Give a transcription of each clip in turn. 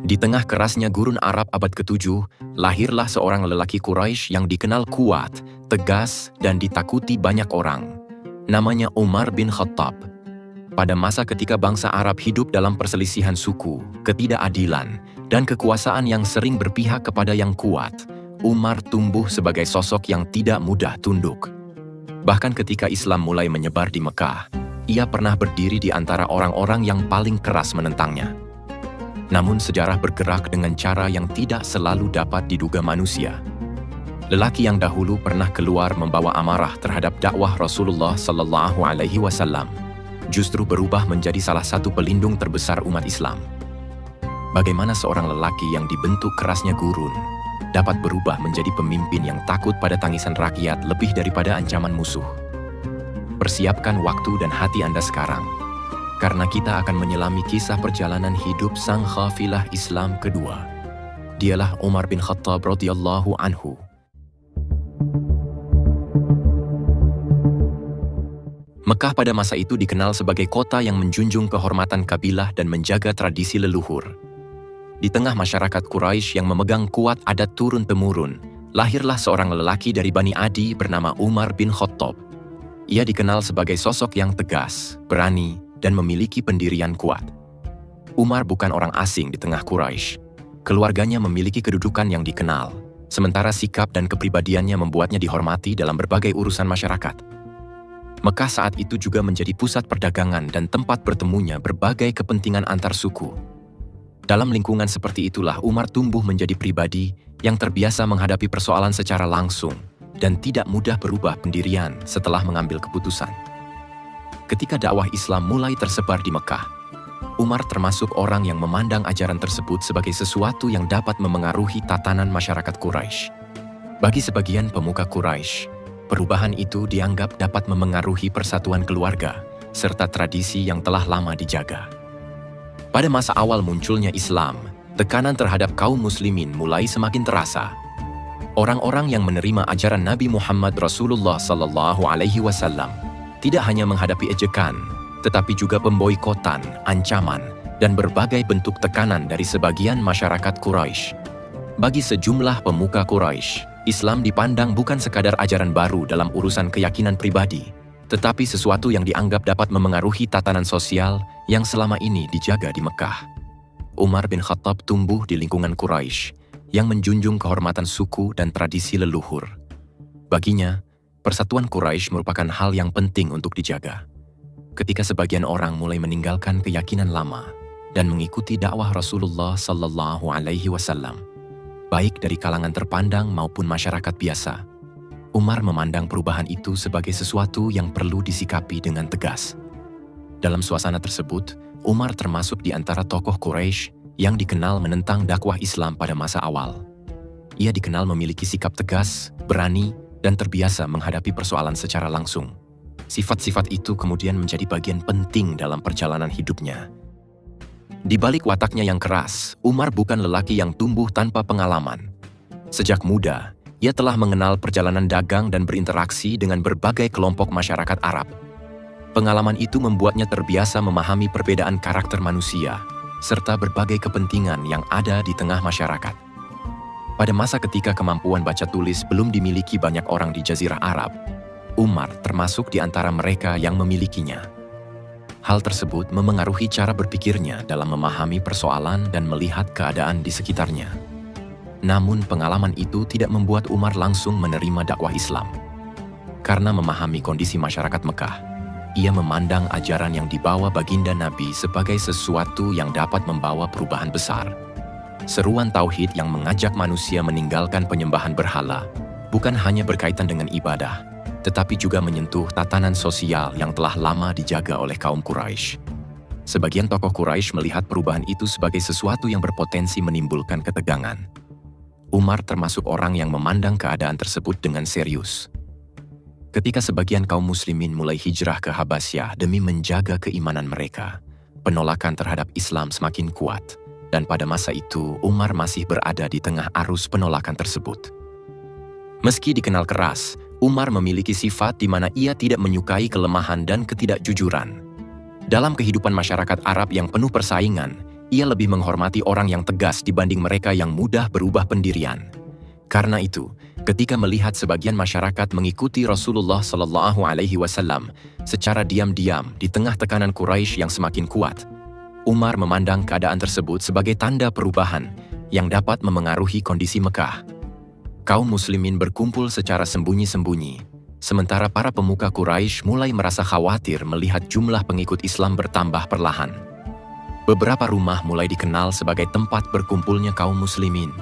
Di tengah kerasnya gurun Arab abad ke-7, lahirlah seorang lelaki Quraisy yang dikenal kuat, tegas, dan ditakuti banyak orang. Namanya Umar bin Khattab. Pada masa ketika bangsa Arab hidup dalam perselisihan suku, ketidakadilan, dan kekuasaan yang sering berpihak kepada yang kuat, Umar tumbuh sebagai sosok yang tidak mudah tunduk. Bahkan ketika Islam mulai menyebar di Mekah, ia pernah berdiri di antara orang-orang yang paling keras menentangnya. Namun sejarah bergerak dengan cara yang tidak selalu dapat diduga manusia. Lelaki yang dahulu pernah keluar membawa amarah terhadap dakwah Rasulullah Sallallahu Alaihi Wasallam justru berubah menjadi salah satu pelindung terbesar umat Islam. Bagaimana seorang lelaki yang dibentuk kerasnya gurun dapat berubah menjadi pemimpin yang takut pada tangisan rakyat lebih daripada ancaman musuh? Persiapkan waktu dan hati Anda sekarang, karena kita akan menyelami kisah perjalanan hidup sang khafilah Islam kedua. Dialah Umar bin Khattab radhiyallahu anhu. Mekah pada masa itu dikenal sebagai kota yang menjunjung kehormatan kabilah dan menjaga tradisi leluhur. Di tengah masyarakat Quraisy yang memegang kuat adat turun-temurun, lahirlah seorang lelaki dari Bani Adi bernama Umar bin Khattab. Ia dikenal sebagai sosok yang tegas, berani, dan memiliki pendirian kuat. Umar bukan orang asing di tengah Quraisy. Keluarganya memiliki kedudukan yang dikenal, sementara sikap dan kepribadiannya membuatnya dihormati dalam berbagai urusan masyarakat. Mekah saat itu juga menjadi pusat perdagangan dan tempat bertemunya berbagai kepentingan antar suku. Dalam lingkungan seperti itulah Umar tumbuh menjadi pribadi yang terbiasa menghadapi persoalan secara langsung dan tidak mudah berubah pendirian setelah mengambil keputusan. Ketika dakwah Islam mulai tersebar di Mekah, Umar termasuk orang yang memandang ajaran tersebut sebagai sesuatu yang dapat memengaruhi tatanan masyarakat Quraisy. Bagi sebagian pemuka Quraisy, perubahan itu dianggap dapat memengaruhi persatuan keluarga serta tradisi yang telah lama dijaga. Pada masa awal munculnya Islam, tekanan terhadap kaum muslimin mulai semakin terasa. Orang-orang yang menerima ajaran Nabi Muhammad Rasulullah Sallallahu Alaihi Wasallam tidak hanya menghadapi ejekan, tetapi juga pemboikotan, ancaman, dan berbagai bentuk tekanan dari sebagian masyarakat Quraisy. Bagi sejumlah pemuka Quraisy, Islam dipandang bukan sekadar ajaran baru dalam urusan keyakinan pribadi, tetapi sesuatu yang dianggap dapat memengaruhi tatanan sosial yang selama ini dijaga di Mekah. Umar bin Khattab tumbuh di lingkungan Quraisy yang menjunjung kehormatan suku dan tradisi leluhur. Baginya, persatuan Quraisy merupakan hal yang penting untuk dijaga. Ketika sebagian orang mulai meninggalkan keyakinan lama dan mengikuti dakwah Rasulullah Sallallahu Alaihi Wasallam, baik dari kalangan terpandang maupun masyarakat biasa, Umar memandang perubahan itu sebagai sesuatu yang perlu disikapi dengan tegas. Dalam suasana tersebut, Umar termasuk di antara tokoh Quraisy yang dikenal menentang dakwah Islam pada masa awal. Ia dikenal memiliki sikap tegas, berani, dan terbiasa menghadapi persoalan secara langsung. Sifat-sifat itu kemudian menjadi bagian penting dalam perjalanan hidupnya. Di balik wataknya yang keras, Umar bukan lelaki yang tumbuh tanpa pengalaman. Sejak muda, ia telah mengenal perjalanan dagang dan berinteraksi dengan berbagai kelompok masyarakat Arab. Pengalaman itu membuatnya terbiasa memahami perbedaan karakter manusia, serta berbagai kepentingan yang ada di tengah masyarakat. Pada masa ketika kemampuan baca tulis belum dimiliki banyak orang di Jazirah Arab, Umar termasuk di antara mereka yang memilikinya. Hal tersebut memengaruhi cara berpikirnya dalam memahami persoalan dan melihat keadaan di sekitarnya. Namun pengalaman itu tidak membuat Umar langsung menerima dakwah Islam. Karena memahami kondisi masyarakat Mekah, ia memandang ajaran yang dibawa baginda Nabi sebagai sesuatu yang dapat membawa perubahan besar. Seruan tauhid yang mengajak manusia meninggalkan penyembahan berhala bukan hanya berkaitan dengan ibadah, tetapi juga menyentuh tatanan sosial yang telah lama dijaga oleh kaum Quraisy. Sebagian tokoh Quraisy melihat perubahan itu sebagai sesuatu yang berpotensi menimbulkan ketegangan. Umar termasuk orang yang memandang keadaan tersebut dengan serius. Ketika sebagian kaum muslimin mulai hijrah ke Habasyah demi menjaga keimanan mereka, penolakan terhadap Islam semakin kuat, dan pada masa itu Umar masih berada di tengah arus penolakan tersebut. Meski dikenal keras, Umar memiliki sifat di mana ia tidak menyukai kelemahan dan ketidakjujuran. Dalam kehidupan masyarakat Arab yang penuh persaingan, Ia lebih menghormati orang yang tegas dibanding mereka yang mudah berubah pendirian. Karena itu, ketika melihat sebagian masyarakat mengikuti Rasulullah Shallallahu Alaihi Wasallam secara diam-diam di tengah tekanan Quraisy yang semakin kuat, Umar memandang keadaan tersebut sebagai tanda perubahan yang dapat memengaruhi kondisi Mekah. Kaum muslimin berkumpul secara sembunyi-sembunyi, sementara para pemuka Quraisy mulai merasa khawatir melihat jumlah pengikut Islam bertambah perlahan. Beberapa rumah mulai dikenal sebagai tempat berkumpulnya kaum muslimin,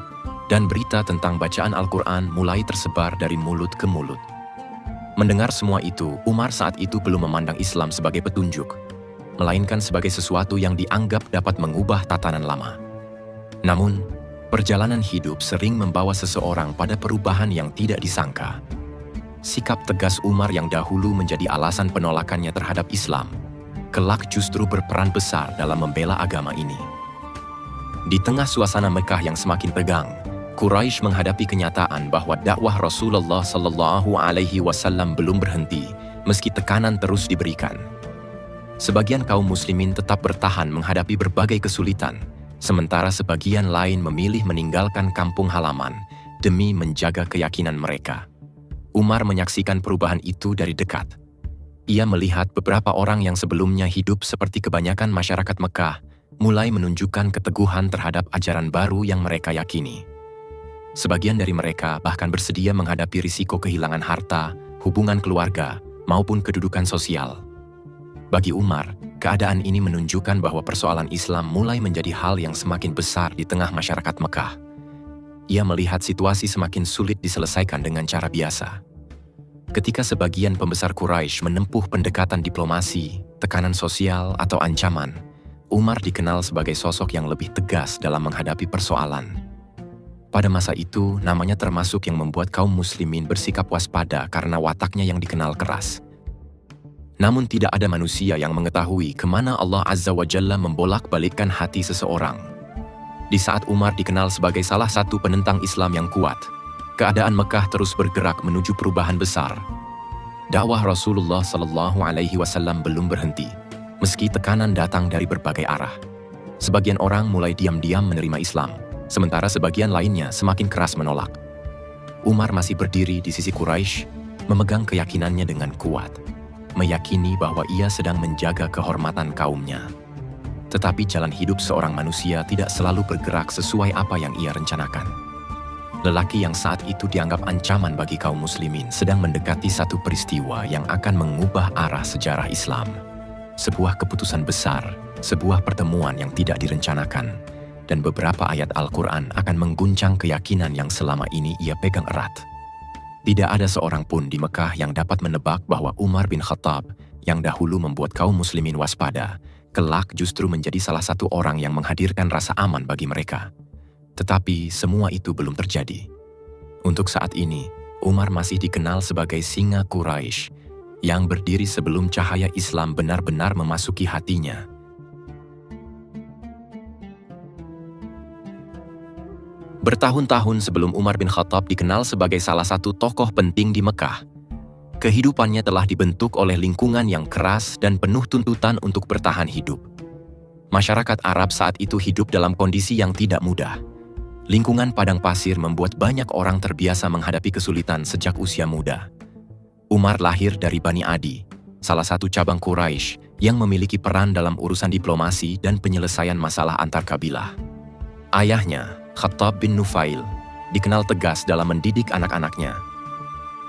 dan berita tentang bacaan Al-Quran mulai tersebar dari mulut ke mulut. Mendengar semua itu, Umar saat itu belum memandang Islam sebagai petunjuk, melainkan sebagai sesuatu yang dianggap dapat mengubah tatanan lama. Namun, perjalanan hidup sering membawa seseorang pada perubahan yang tidak disangka. Sikap tegas Umar yang dahulu menjadi alasan penolakannya terhadap Islam, kelak justru berperan besar dalam membela agama ini. Di tengah suasana Mekah yang semakin tegang, Quraisy menghadapi kenyataan bahwa dakwah Rasulullah Shallallahu Alaihi Wasallam belum berhenti, meski tekanan terus diberikan. Sebagian kaum muslimin tetap bertahan menghadapi berbagai kesulitan, sementara sebagian lain memilih meninggalkan kampung halaman demi menjaga keyakinan mereka. Umar menyaksikan perubahan itu dari dekat. Ia melihat beberapa orang yang sebelumnya hidup seperti kebanyakan masyarakat Mekah mulai menunjukkan keteguhan terhadap ajaran baru yang mereka yakini. Sebagian dari mereka bahkan bersedia menghadapi risiko kehilangan harta, hubungan keluarga, maupun kedudukan sosial. Bagi Umar, keadaan ini menunjukkan bahwa persoalan Islam mulai menjadi hal yang semakin besar di tengah masyarakat Mekah. Ia melihat situasi semakin sulit diselesaikan dengan cara biasa. Ketika sebagian pembesar Quraisy menempuh pendekatan diplomasi, tekanan sosial, atau ancaman, Umar dikenal sebagai sosok yang lebih tegas dalam menghadapi persoalan. Pada masa itu, namanya termasuk yang membuat kaum muslimin bersikap waspada karena wataknya yang dikenal keras. Namun tidak ada manusia yang mengetahui kemana Allah Azza wa Jalla membolak-balikkan hati seseorang. Di saat Umar dikenal sebagai salah satu penentang Islam yang kuat, keadaan Mekah terus bergerak menuju perubahan besar. Dakwah Rasulullah Shallallahu Alaihi Wasallam belum berhenti, meski tekanan datang dari berbagai arah. Sebagian orang mulai diam-diam menerima Islam, sementara sebagian lainnya semakin keras menolak. Umar masih berdiri di sisi Quraisy, memegang keyakinannya dengan kuat, meyakini bahwa ia sedang menjaga kehormatan kaumnya. Tetapi jalan hidup seorang manusia tidak selalu bergerak sesuai apa yang ia rencanakan. Lelaki yang saat itu dianggap ancaman bagi kaum muslimin sedang mendekati satu peristiwa yang akan mengubah arah sejarah Islam. Sebuah keputusan besar, sebuah pertemuan yang tidak direncanakan, dan beberapa ayat Al-Quran akan mengguncang keyakinan yang selama ini ia pegang erat. Tidak ada seorang pun di Mekah yang dapat menebak bahwa Umar bin Khattab, yang dahulu membuat kaum muslimin waspada, kelak justru menjadi salah satu orang yang menghadirkan rasa aman bagi mereka. Tetapi semua itu belum terjadi. Untuk saat ini, Umar masih dikenal sebagai singa Quraisy, yang berdiri sebelum cahaya Islam benar-benar memasuki hatinya. Bertahun-tahun sebelum Umar bin Khattab dikenal sebagai salah satu tokoh penting di Mekah, kehidupannya telah dibentuk oleh lingkungan yang keras dan penuh tuntutan untuk bertahan hidup. Masyarakat Arab saat itu hidup dalam kondisi yang tidak mudah. Lingkungan padang pasir membuat banyak orang terbiasa menghadapi kesulitan sejak usia muda. Umar lahir dari Bani Adi, salah satu cabang Quraisy yang memiliki peran dalam urusan diplomasi dan penyelesaian masalah antar kabilah. Ayahnya, Khattab bin Nufail, dikenal tegas dalam mendidik anak-anaknya.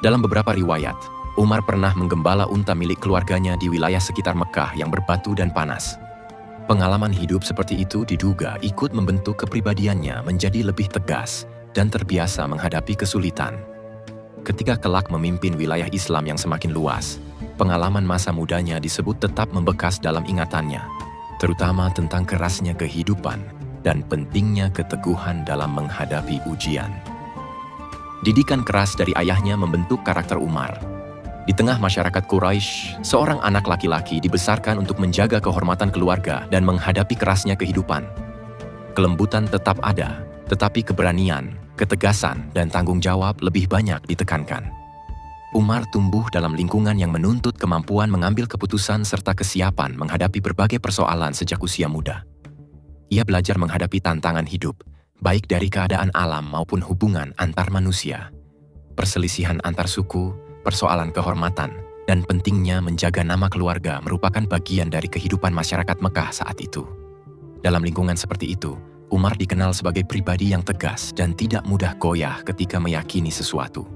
Dalam beberapa riwayat, Umar pernah menggembala unta milik keluarganya di wilayah sekitar Mekah yang berbatu dan panas. Pengalaman hidup seperti itu diduga ikut membentuk kepribadiannya menjadi lebih tegas dan terbiasa menghadapi kesulitan. Ketika kelak memimpin wilayah Islam yang semakin luas, pengalaman masa mudanya disebut tetap membekas dalam ingatannya, terutama tentang kerasnya kehidupan dan pentingnya keteguhan dalam menghadapi ujian. Didikan keras dari ayahnya membentuk karakter Umar. Di tengah masyarakat Quraisy, seorang anak laki-laki dibesarkan untuk menjaga kehormatan keluarga dan menghadapi kerasnya kehidupan. Kelembutan tetap ada, tetapi keberanian, ketegasan, dan tanggung jawab lebih banyak ditekankan. Umar tumbuh dalam lingkungan yang menuntut kemampuan mengambil keputusan serta kesiapan menghadapi berbagai persoalan sejak usia muda. Ia belajar menghadapi tantangan hidup, baik dari keadaan alam maupun hubungan antar manusia, perselisihan antar suku, persoalan kehormatan, dan pentingnya menjaga nama keluarga merupakan bagian dari kehidupan masyarakat Mekah saat itu. Dalam lingkungan seperti itu, Umar dikenal sebagai pribadi yang tegas dan tidak mudah goyah ketika meyakini sesuatu.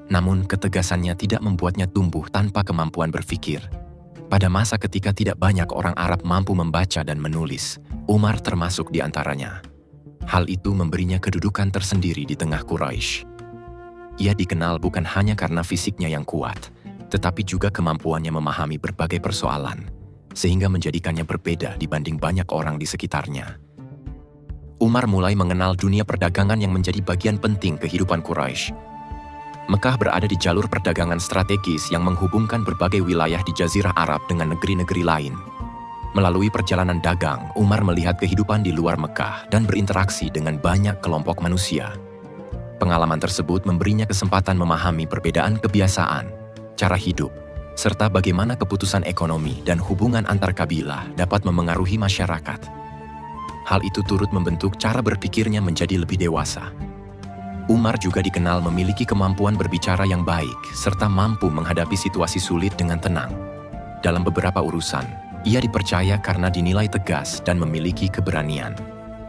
Namun, ketegasannya tidak membuatnya tumbuh tanpa kemampuan berpikir. Pada masa ketika tidak banyak orang Arab mampu membaca dan menulis, Umar termasuk di antaranya. Hal itu memberinya kedudukan tersendiri di tengah Quraisy. Ia dikenal bukan hanya karena fisiknya yang kuat, tetapi juga kemampuannya memahami berbagai persoalan, sehingga menjadikannya berbeda dibanding banyak orang di sekitarnya. Umar mulai mengenal dunia perdagangan yang menjadi bagian penting kehidupan Quraisy. Mekah berada di jalur perdagangan strategis yang menghubungkan berbagai wilayah di Jazirah Arab dengan negeri-negeri lain. Melalui perjalanan dagang, Umar melihat kehidupan di luar Mekah dan berinteraksi dengan banyak kelompok manusia. Pengalaman tersebut memberinya kesempatan memahami perbedaan kebiasaan, cara hidup, serta bagaimana keputusan ekonomi dan hubungan antar kabilah dapat memengaruhi masyarakat. Hal itu turut membentuk cara berpikirnya menjadi lebih dewasa. Umar juga dikenal memiliki kemampuan berbicara yang baik serta mampu menghadapi situasi sulit dengan tenang. Dalam beberapa urusan, ia dipercaya karena dinilai tegas dan memiliki keberanian.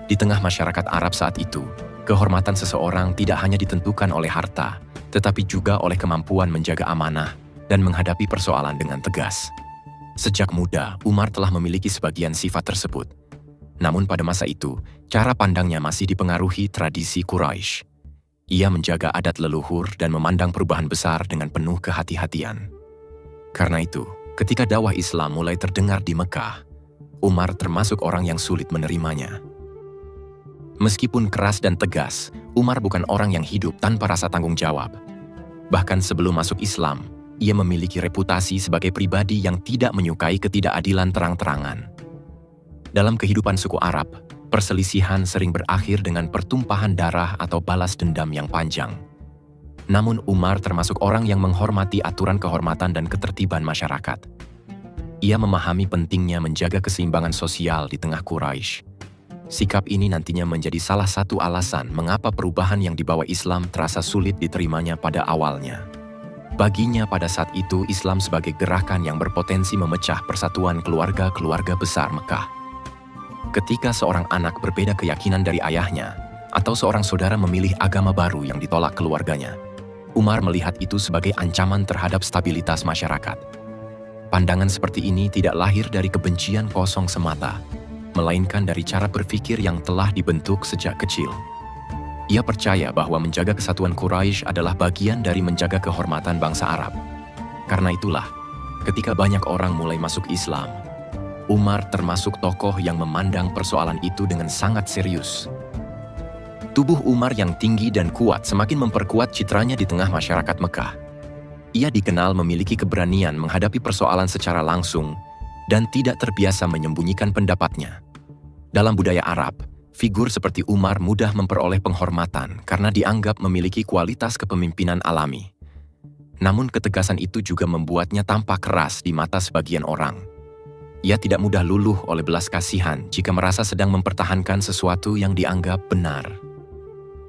Di tengah masyarakat Arab saat itu, kehormatan seseorang tidak hanya ditentukan oleh harta, tetapi juga oleh kemampuan menjaga amanah dan menghadapi persoalan dengan tegas. Sejak muda, Umar telah memiliki sebagian sifat tersebut. Namun pada masa itu, cara pandangnya masih dipengaruhi tradisi Quraisy. Ia menjaga adat leluhur dan memandang perubahan besar dengan penuh kehati-hatian. Karena itu, ketika dakwah Islam mulai terdengar di Mekah, Umar termasuk orang yang sulit menerimanya. Meskipun keras dan tegas, Umar bukan orang yang hidup tanpa rasa tanggung jawab. Bahkan sebelum masuk Islam, ia memiliki reputasi sebagai pribadi yang tidak menyukai ketidakadilan terang-terangan. Dalam kehidupan suku Arab, perselisihan sering berakhir dengan pertumpahan darah atau balas dendam yang panjang. Namun Umar termasuk orang yang menghormati aturan kehormatan dan ketertiban masyarakat. Ia memahami pentingnya menjaga keseimbangan sosial di tengah Quraisy. Sikap ini nantinya menjadi salah satu alasan mengapa perubahan yang dibawa Islam terasa sulit diterimanya pada awalnya. Baginya pada saat itu Islam sebagai gerakan yang berpotensi memecah persatuan keluarga-keluarga besar Mekah. Ketika seorang anak berbeda keyakinan dari ayahnya, atau seorang saudara memilih agama baru yang ditolak keluarganya, Umar melihat itu sebagai ancaman terhadap stabilitas masyarakat. Pandangan seperti ini tidak lahir dari kebencian kosong semata, melainkan dari cara berpikir yang telah dibentuk sejak kecil. Ia percaya bahwa menjaga kesatuan Quraisy adalah bagian dari menjaga kehormatan bangsa Arab. Karena itulah, ketika banyak orang mulai masuk Islam, Umar termasuk tokoh yang memandang persoalan itu dengan sangat serius. Tubuh Umar yang tinggi dan kuat semakin memperkuat citranya di tengah masyarakat Mekah. Ia dikenal memiliki keberanian menghadapi persoalan secara langsung dan tidak terbiasa menyembunyikan pendapatnya. Dalam budaya Arab, figur seperti Umar mudah memperoleh penghormatan karena dianggap memiliki kualitas kepemimpinan alami. Namun ketegasan itu juga membuatnya tampak keras di mata sebagian orang. Ia tidak mudah luluh oleh belas kasihan jika merasa sedang mempertahankan sesuatu yang dianggap benar.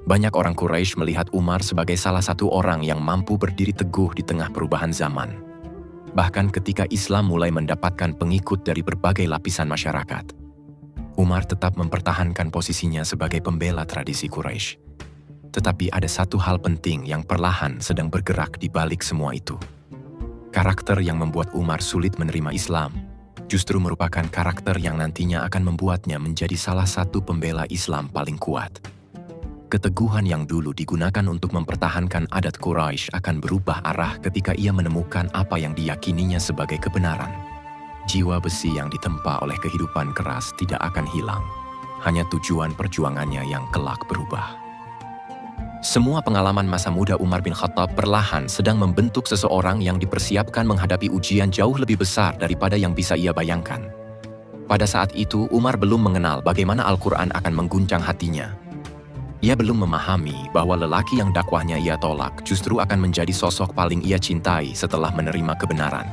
Banyak orang Quraisy melihat Umar sebagai salah satu orang yang mampu berdiri teguh di tengah perubahan zaman. Bahkan ketika Islam mulai mendapatkan pengikut dari berbagai lapisan masyarakat, Umar tetap mempertahankan posisinya sebagai pembela tradisi Quraisy. Tetapi ada satu hal penting yang perlahan sedang bergerak di balik semua itu. Karakter yang membuat Umar sulit menerima Islam justru merupakan karakter yang nantinya akan membuatnya menjadi salah satu pembela Islam paling kuat. Keteguhan yang dulu digunakan untuk mempertahankan adat Quraisy akan berubah arah ketika ia menemukan apa yang diyakininya sebagai kebenaran. Jiwa besi yang ditempa oleh kehidupan keras tidak akan hilang, hanya tujuan perjuangannya yang kelak berubah. Semua pengalaman masa muda Umar bin Khattab perlahan sedang membentuk seseorang yang dipersiapkan menghadapi ujian jauh lebih besar daripada yang bisa ia bayangkan. Pada saat itu, Umar belum mengenal bagaimana Al-Quran akan mengguncang hatinya. Ia belum memahami bahwa lelaki yang dakwahnya ia tolak justru akan menjadi sosok paling ia cintai setelah menerima kebenaran.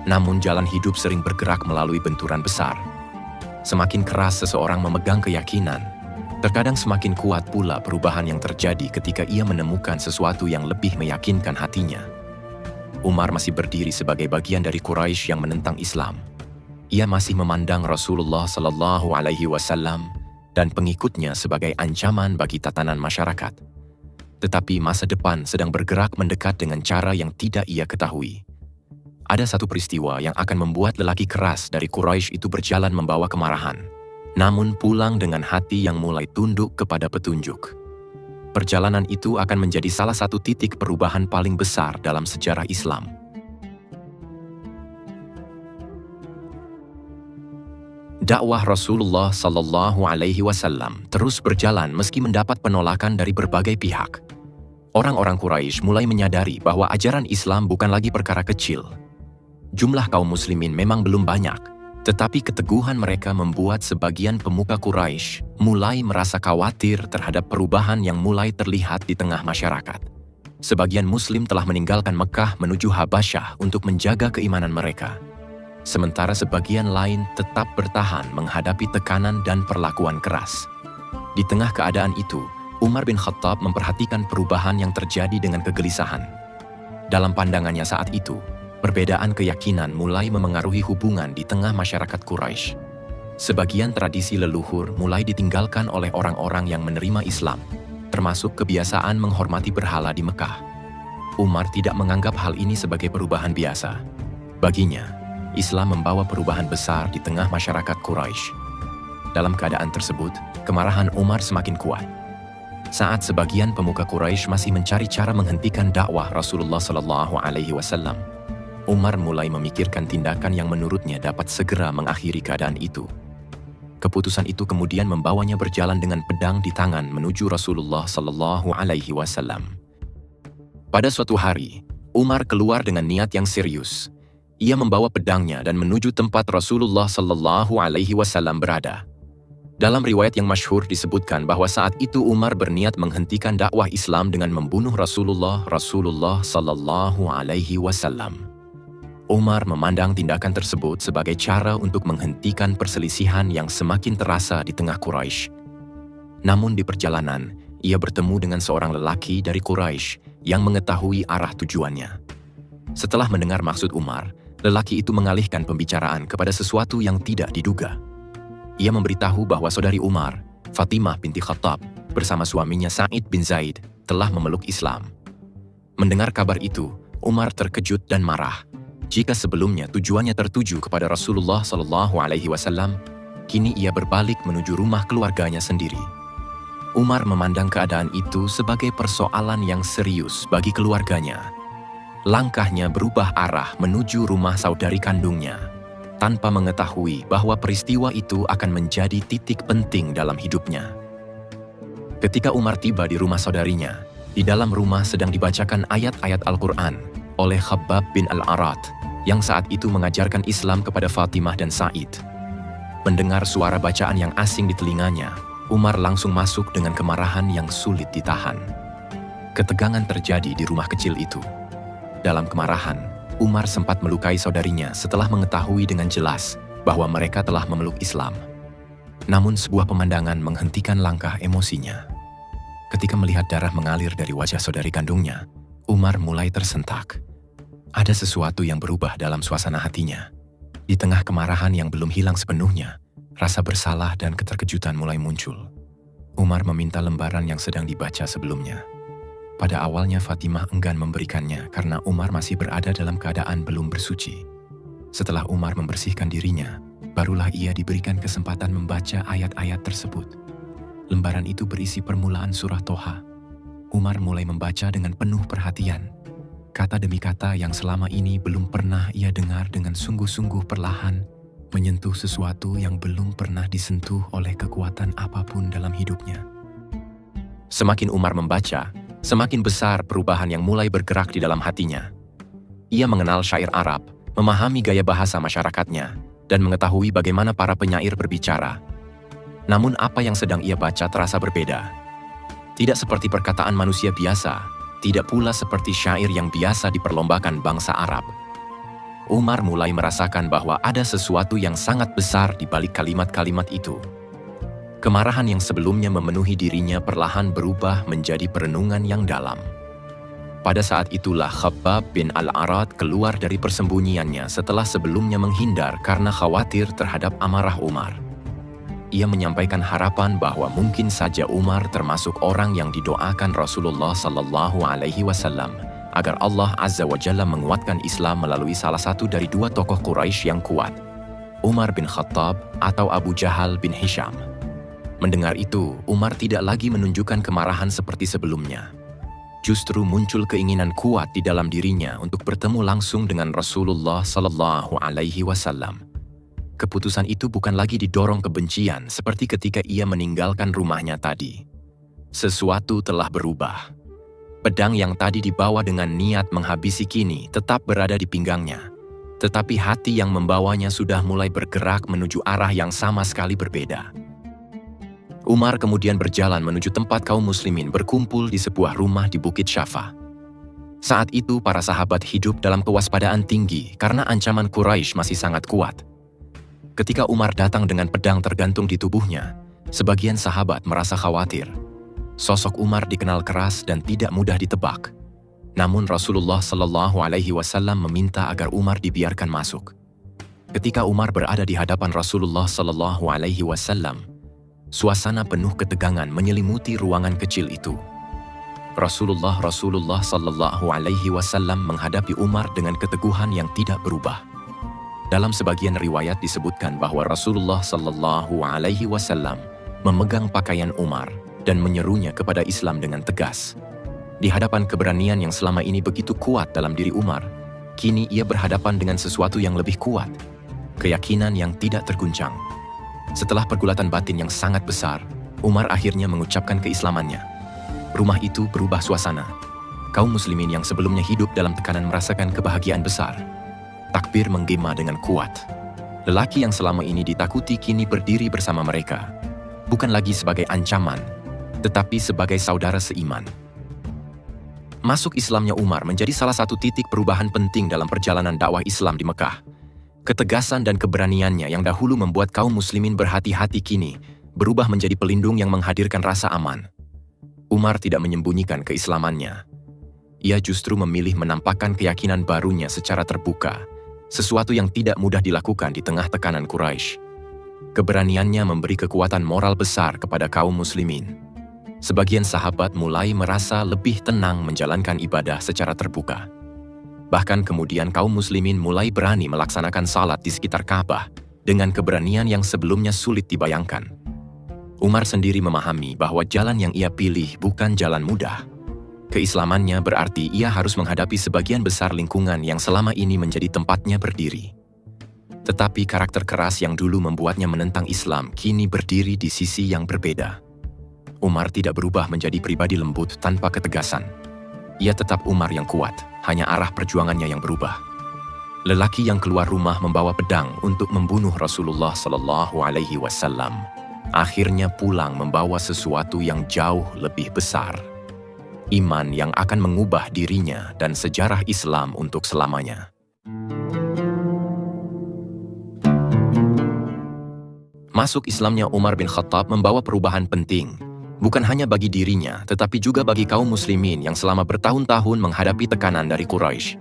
Namun jalan hidup sering bergerak melalui benturan besar. Semakin keras seseorang memegang keyakinan, terkadang semakin kuat pula perubahan yang terjadi ketika ia menemukan sesuatu yang lebih meyakinkan hatinya. Umar masih berdiri sebagai bagian dari Quraisy yang menentang Islam. Ia masih memandang Rasulullah SAW dan pengikutnya sebagai ancaman bagi tatanan masyarakat. Tetapi masa depan sedang bergerak mendekat dengan cara yang tidak ia ketahui. Ada satu peristiwa yang akan membuat lelaki keras dari Quraisy itu berjalan membawa kemarahan, namun pulang dengan hati yang mulai tunduk kepada petunjuk. Perjalanan itu akan menjadi salah satu titik perubahan paling besar dalam sejarah Islam. Dakwah Rasulullah SAW terus berjalan meski mendapat penolakan dari berbagai pihak. Orang-orang Quraisy mulai menyadari bahwa ajaran Islam bukan lagi perkara kecil. Jumlah kaum muslimin memang belum banyak, tetapi keteguhan mereka membuat sebagian pemuka Quraisy mulai merasa khawatir terhadap perubahan yang mulai terlihat di tengah masyarakat. Sebagian muslim telah meninggalkan Mekah menuju Habasyah untuk menjaga keimanan mereka. Sementara sebagian lain tetap bertahan menghadapi tekanan dan perlakuan keras. Di tengah keadaan itu, Umar bin Khattab memperhatikan perubahan yang terjadi dengan kegelisahan. Dalam pandangannya saat itu, perbedaan keyakinan mulai memengaruhi hubungan di tengah masyarakat Quraisy. Sebagian tradisi leluhur mulai ditinggalkan oleh orang-orang yang menerima Islam, termasuk kebiasaan menghormati berhala di Mekah. Umar tidak menganggap hal ini sebagai perubahan biasa. Baginya, Islam membawa perubahan besar di tengah masyarakat Quraisy. Dalam keadaan tersebut, kemarahan Umar semakin kuat. Saat sebagian pemuka Quraisy masih mencari cara menghentikan dakwah Rasulullah SAW, Umar mulai memikirkan tindakan yang menurutnya dapat segera mengakhiri keadaan itu. Keputusan itu kemudian membawanya berjalan dengan pedang di tangan menuju Rasulullah SAW. Pada suatu hari, Umar keluar dengan niat yang serius. Ia membawa pedangnya dan menuju tempat Rasulullah SAW berada. Dalam riwayat yang masyhur disebutkan bahwa saat itu Umar berniat menghentikan dakwah Islam dengan membunuh Rasulullah SAW. Umar memandang tindakan tersebut sebagai cara untuk menghentikan perselisihan yang semakin terasa di tengah Quraisy. Namun di perjalanan, ia bertemu dengan seorang lelaki dari Quraisy yang mengetahui arah tujuannya. Setelah mendengar maksud Umar, lelaki itu mengalihkan pembicaraan kepada sesuatu yang tidak diduga. Ia memberitahu bahwa saudari Umar, Fatimah binti Khattab, bersama suaminya Sa'id bin Zaid, telah memeluk Islam. Mendengar kabar itu, Umar terkejut dan marah. Jika sebelumnya tujuannya tertuju kepada Rasulullah SAW, kini ia berbalik menuju rumah keluarganya sendiri. Umar memandang keadaan itu sebagai persoalan yang serius bagi keluarganya. Langkahnya berubah arah menuju rumah saudari kandungnya, tanpa mengetahui bahwa peristiwa itu akan menjadi titik penting dalam hidupnya. Ketika Umar tiba di rumah saudarinya, di dalam rumah sedang dibacakan ayat-ayat Al-Quran oleh Khabbab bin Al-Arat, yang saat itu mengajarkan Islam kepada Fatimah dan Sa'id. Mendengar suara bacaan yang asing di telinganya, Umar langsung masuk dengan kemarahan yang sulit ditahan. Ketegangan terjadi di rumah kecil itu. Dalam kemarahan, Umar sempat melukai saudarinya setelah mengetahui dengan jelas bahwa mereka telah memeluk Islam. Namun sebuah pemandangan menghentikan langkah emosinya. Ketika melihat darah mengalir dari wajah saudari kandungnya, Umar mulai tersentak. Ada sesuatu yang berubah dalam suasana hatinya. Di tengah kemarahan yang belum hilang sepenuhnya, rasa bersalah dan keterkejutan mulai muncul. Umar meminta lembaran yang sedang dibaca sebelumnya. Pada awalnya Fatimah enggan memberikannya karena Umar masih berada dalam keadaan belum bersuci. Setelah Umar membersihkan dirinya, barulah ia diberikan kesempatan membaca ayat-ayat tersebut. Lembaran itu berisi permulaan surah Toha. Umar mulai membaca dengan penuh perhatian. Kata demi kata yang selama ini belum pernah ia dengar dengan sungguh-sungguh perlahan, menyentuh sesuatu yang belum pernah disentuh oleh kekuatan apapun dalam hidupnya. Semakin Umar membaca, semakin besar perubahan yang mulai bergerak di dalam hatinya. Ia mengenal syair Arab, memahami gaya bahasa masyarakatnya, dan mengetahui bagaimana para penyair berbicara. Namun apa yang sedang ia baca terasa berbeda. Tidak seperti perkataan manusia biasa, tidak pula seperti syair yang biasa diperlombakan bangsa Arab. Umar mulai merasakan bahwa ada sesuatu yang sangat besar di balik kalimat-kalimat itu. Kemarahan yang sebelumnya memenuhi dirinya perlahan berubah menjadi perenungan yang dalam. Pada saat itulah Khabbab bin Al-Arat keluar dari persembunyiannya setelah sebelumnya menghindar karena khawatir terhadap amarah Umar. Ia menyampaikan harapan bahwa mungkin saja Umar termasuk orang yang didoakan Rasulullah SAW agar Allah Azza wa Jalla menguatkan Islam melalui salah satu dari dua tokoh Quraisy yang kuat, Umar bin Khattab atau Abu Jahal bin Hisham. Mendengar itu, Umar tidak lagi menunjukkan kemarahan seperti sebelumnya. Justru muncul keinginan kuat di dalam dirinya untuk bertemu langsung dengan Rasulullah SAW. Keputusan itu bukan lagi didorong kebencian seperti ketika ia meninggalkan rumahnya tadi. Sesuatu telah berubah. Pedang yang tadi dibawa dengan niat menghabisi kini tetap berada di pinggangnya. Tetapi hati yang membawanya sudah mulai bergerak menuju arah yang sama sekali berbeda. Umar kemudian berjalan menuju tempat kaum muslimin berkumpul di sebuah rumah di Bukit Syafa. Saat itu para sahabat hidup dalam kewaspadaan tinggi karena ancaman Quraisy masih sangat kuat. Ketika Umar datang dengan pedang tergantung di tubuhnya, sebagian sahabat merasa khawatir. Sosok Umar dikenal keras dan tidak mudah ditebak. Namun Rasulullah SAW meminta agar Umar dibiarkan masuk. Ketika Umar berada di hadapan Rasulullah SAW, suasana penuh ketegangan menyelimuti ruangan kecil itu. Rasulullah SAW menghadapi Umar dengan keteguhan yang tidak berubah. Dalam sebagian riwayat disebutkan bahwa Rasulullah SAW memegang pakaian Umar dan menyerunya kepada Islam dengan tegas. Di hadapan keberanian yang selama ini begitu kuat dalam diri Umar, kini ia berhadapan dengan sesuatu yang lebih kuat, keyakinan yang tidak terguncang. Setelah pergulatan batin yang sangat besar, Umar akhirnya mengucapkan keislamannya. Rumah itu berubah suasana. Kaum muslimin yang sebelumnya hidup dalam tekanan merasakan kebahagiaan besar. Takbir menggema dengan kuat. Lelaki yang selama ini ditakuti kini berdiri bersama mereka. Bukan lagi sebagai ancaman, tetapi sebagai saudara seiman. Masuk Islamnya Umar menjadi salah satu titik perubahan penting dalam perjalanan dakwah Islam di Mekah. Ketegasan dan keberaniannya yang dahulu membuat kaum muslimin berhati-hati kini berubah menjadi pelindung yang menghadirkan rasa aman. Umar tidak menyembunyikan keislamannya. Ia justru memilih menampakkan keyakinan barunya secara terbuka, sesuatu yang tidak mudah dilakukan di tengah tekanan Quraisy. Keberaniannya memberi kekuatan moral besar kepada kaum muslimin. Sebagian sahabat mulai merasa lebih tenang menjalankan ibadah secara terbuka. Bahkan kemudian kaum muslimin mulai berani melaksanakan salat di sekitar Ka'bah dengan keberanian yang sebelumnya sulit dibayangkan. Umar sendiri memahami bahwa jalan yang ia pilih bukan jalan mudah. Keislamannya berarti ia harus menghadapi sebagian besar lingkungan yang selama ini menjadi tempatnya berdiri. Tetapi karakter keras yang dulu membuatnya menentang Islam kini berdiri di sisi yang berbeda. Umar tidak berubah menjadi pribadi lembut tanpa ketegasan. Ia tetap Umar yang kuat, hanya arah perjuangannya yang berubah. Lelaki yang keluar rumah membawa pedang untuk membunuh Rasulullah SAW, akhirnya pulang membawa sesuatu yang jauh lebih besar. Iman yang akan mengubah dirinya dan sejarah Islam untuk selamanya. Masuk Islamnya Umar bin Khattab membawa perubahan penting. Bukan hanya bagi dirinya, tetapi juga bagi kaum muslimin yang selama bertahun-tahun menghadapi tekanan dari Quraisy.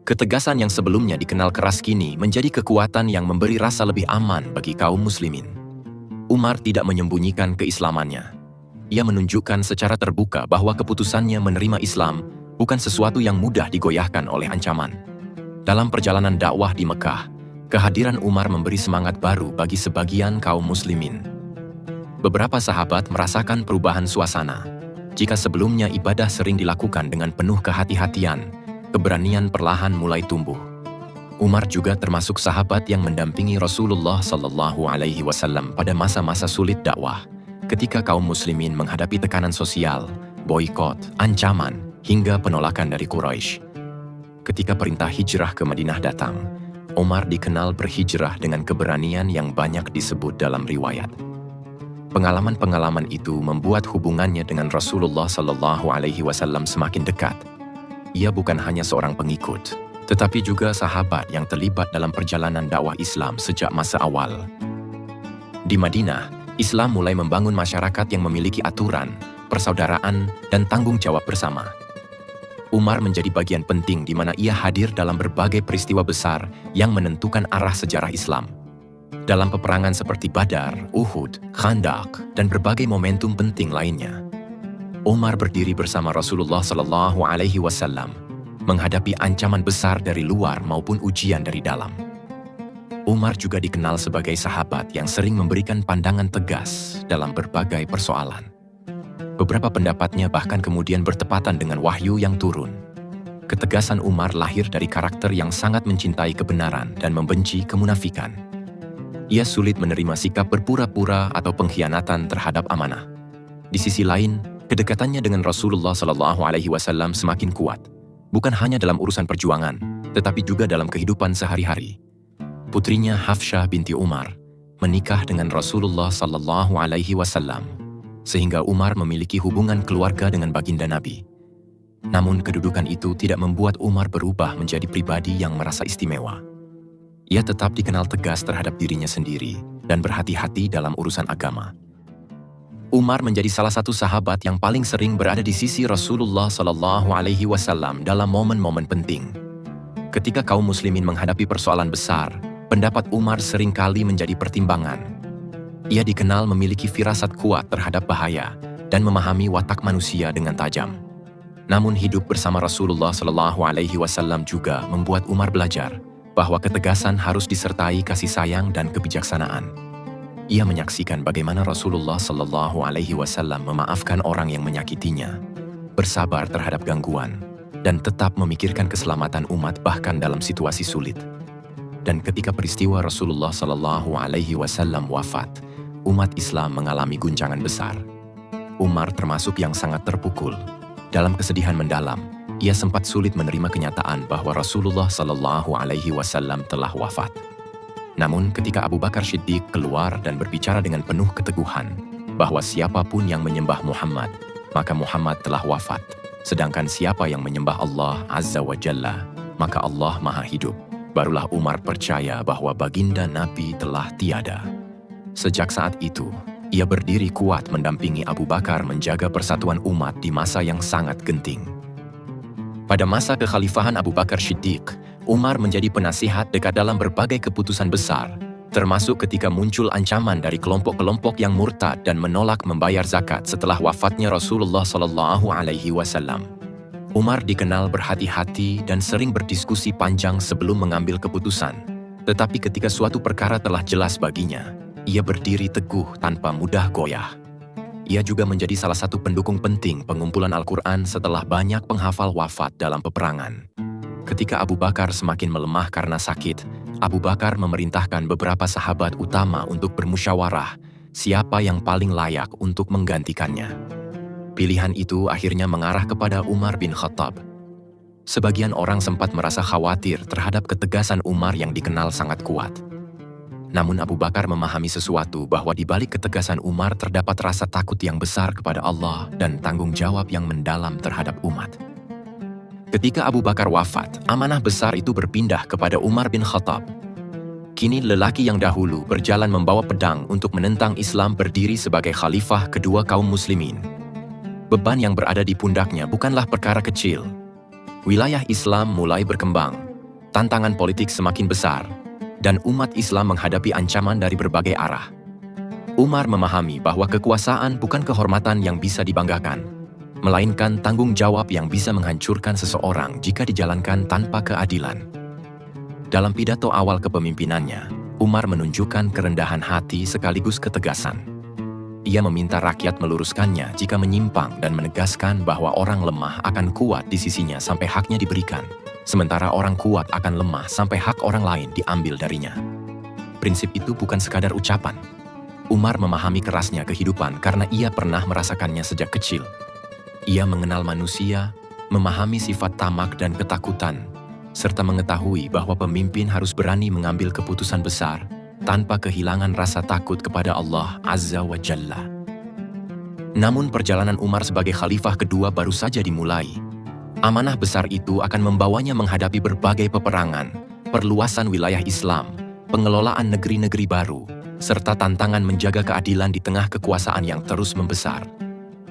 Ketegasan yang sebelumnya dikenal keras kini menjadi kekuatan yang memberi rasa lebih aman bagi kaum muslimin. Umar tidak menyembunyikan keislamannya. Ia menunjukkan secara terbuka bahwa keputusannya menerima Islam bukan sesuatu yang mudah digoyahkan oleh ancaman. Dalam perjalanan dakwah di Mekah, kehadiran Umar memberi semangat baru bagi sebagian kaum muslimin. Beberapa sahabat merasakan perubahan suasana. Jika sebelumnya ibadah sering dilakukan dengan penuh kehati-hatian, keberanian perlahan mulai tumbuh. Umar juga termasuk sahabat yang mendampingi Rasulullah SAW pada masa-masa sulit dakwah, ketika kaum muslimin menghadapi tekanan sosial, boikot, ancaman, hingga penolakan dari Quraisy. Ketika perintah hijrah ke Madinah datang, Umar dikenal berhijrah dengan keberanian yang banyak disebut dalam riwayat. Pengalaman-pengalaman itu membuat hubungannya dengan Rasulullah SAW semakin dekat. Ia bukan hanya seorang pengikut, tetapi juga sahabat yang terlibat dalam perjalanan dakwah Islam sejak masa awal. Di Madinah, Islam mulai membangun masyarakat yang memiliki aturan, persaudaraan, dan tanggung jawab bersama. Umar menjadi bagian penting di mana ia hadir dalam berbagai peristiwa besar yang menentukan arah sejarah Islam. Dalam peperangan seperti Badar, Uhud, Khandaq, dan berbagai momentum penting lainnya. Umar berdiri bersama Rasulullah SAW menghadapi ancaman besar dari luar maupun ujian dari dalam. Umar juga dikenal sebagai sahabat yang sering memberikan pandangan tegas dalam berbagai persoalan. Beberapa pendapatnya bahkan kemudian bertepatan dengan wahyu yang turun. Ketegasan Umar lahir dari karakter yang sangat mencintai kebenaran dan membenci kemunafikan. Ia sulit menerima sikap berpura-pura atau pengkhianatan terhadap amanah. Di sisi lain, kedekatannya dengan Rasulullah SAW semakin kuat, bukan hanya dalam urusan perjuangan, tetapi juga dalam kehidupan sehari-hari. Putrinya Hafsyah binti Umar menikah dengan Rasulullah SAW, sehingga Umar memiliki hubungan keluarga dengan baginda Nabi. Namun kedudukan itu tidak membuat Umar berubah menjadi pribadi yang merasa istimewa. Ia tetap dikenal tegas terhadap dirinya sendiri dan berhati-hati dalam urusan agama. Umar menjadi salah satu sahabat yang paling sering berada di sisi Rasulullah SAW dalam momen-momen penting. Ketika kaum muslimin menghadapi persoalan besar, pendapat Umar seringkali menjadi pertimbangan. Ia dikenal memiliki firasat kuat terhadap bahaya dan memahami watak manusia dengan tajam. Namun hidup bersama Rasulullah SAW juga membuat Umar belajar bahwa ketegasan harus disertai kasih sayang dan kebijaksanaan. Ia menyaksikan bagaimana Rasulullah SAW memaafkan orang yang menyakitinya, bersabar terhadap gangguan, dan tetap memikirkan keselamatan umat bahkan dalam situasi sulit. Dan ketika peristiwa Rasulullah SAW wafat, umat Islam mengalami guncangan besar. Umar termasuk yang sangat terpukul. Dalam kesedihan mendalam, ia sempat sulit menerima kenyataan bahwa Rasulullah SAW telah wafat. Namun ketika Abu Bakar Shiddiq keluar dan berbicara dengan penuh keteguhan bahwa siapapun yang menyembah Muhammad, maka Muhammad telah wafat. Sedangkan siapa yang menyembah Allah Azza wa Jalla, maka Allah Maha Hidup. Barulah Umar percaya bahwa baginda Nabi telah tiada. Sejak saat itu, ia berdiri kuat mendampingi Abu Bakar menjaga persatuan umat di masa yang sangat genting. Pada masa kekhalifahan Abu Bakar Shiddiq, Umar menjadi penasihat dekat dalam berbagai keputusan besar, termasuk ketika muncul ancaman dari kelompok-kelompok yang murtad dan menolak membayar zakat setelah wafatnya Rasulullah SAW. Umar dikenal berhati-hati dan sering berdiskusi panjang sebelum mengambil keputusan, tetapi ketika suatu perkara telah jelas baginya, ia berdiri teguh tanpa mudah goyah. Ia juga menjadi salah satu pendukung penting pengumpulan Al-Quran setelah banyak penghafal wafat dalam peperangan. Ketika Abu Bakar semakin melemah karena sakit, Abu Bakar memerintahkan beberapa sahabat utama untuk bermusyawarah siapa yang paling layak untuk menggantikannya. Pilihan itu akhirnya mengarah kepada Umar bin Khattab. Sebagian orang sempat merasa khawatir terhadap ketegasan Umar yang dikenal sangat kuat. Namun Abu Bakar memahami sesuatu bahwa di balik ketegasan Umar terdapat rasa takut yang besar kepada Allah dan tanggung jawab yang mendalam terhadap umat. Ketika Abu Bakar wafat, amanah besar itu berpindah kepada Umar bin Khattab. Kini lelaki yang dahulu berjalan membawa pedang untuk menentang Islam berdiri sebagai khalifah kedua kaum muslimin. Beban yang berada di pundaknya bukanlah perkara kecil. Wilayah Islam mulai berkembang, tantangan politik semakin besar, dan umat Islam menghadapi ancaman dari berbagai arah. Umar memahami bahwa kekuasaan bukan kehormatan yang bisa dibanggakan, melainkan tanggung jawab yang bisa menghancurkan seseorang jika dijalankan tanpa keadilan. Dalam pidato awal kepemimpinannya, Umar menunjukkan kerendahan hati sekaligus ketegasan. Ia meminta rakyat meluruskannya jika menyimpang dan menegaskan bahwa orang lemah akan kuat di sisinya sampai haknya diberikan, sementara orang kuat akan lemah sampai hak orang lain diambil darinya. Prinsip itu bukan sekadar ucapan. Umar memahami kerasnya kehidupan karena ia pernah merasakannya sejak kecil. Ia mengenal manusia, memahami sifat tamak dan ketakutan, serta mengetahui bahwa pemimpin harus berani mengambil keputusan besar tanpa kehilangan rasa takut kepada Allah Azza wa Jalla. Namun perjalanan Umar sebagai khalifah kedua baru saja dimulai. Amanah besar itu akan membawanya menghadapi berbagai peperangan, perluasan wilayah Islam, pengelolaan negeri-negeri baru, serta tantangan menjaga keadilan di tengah kekuasaan yang terus membesar.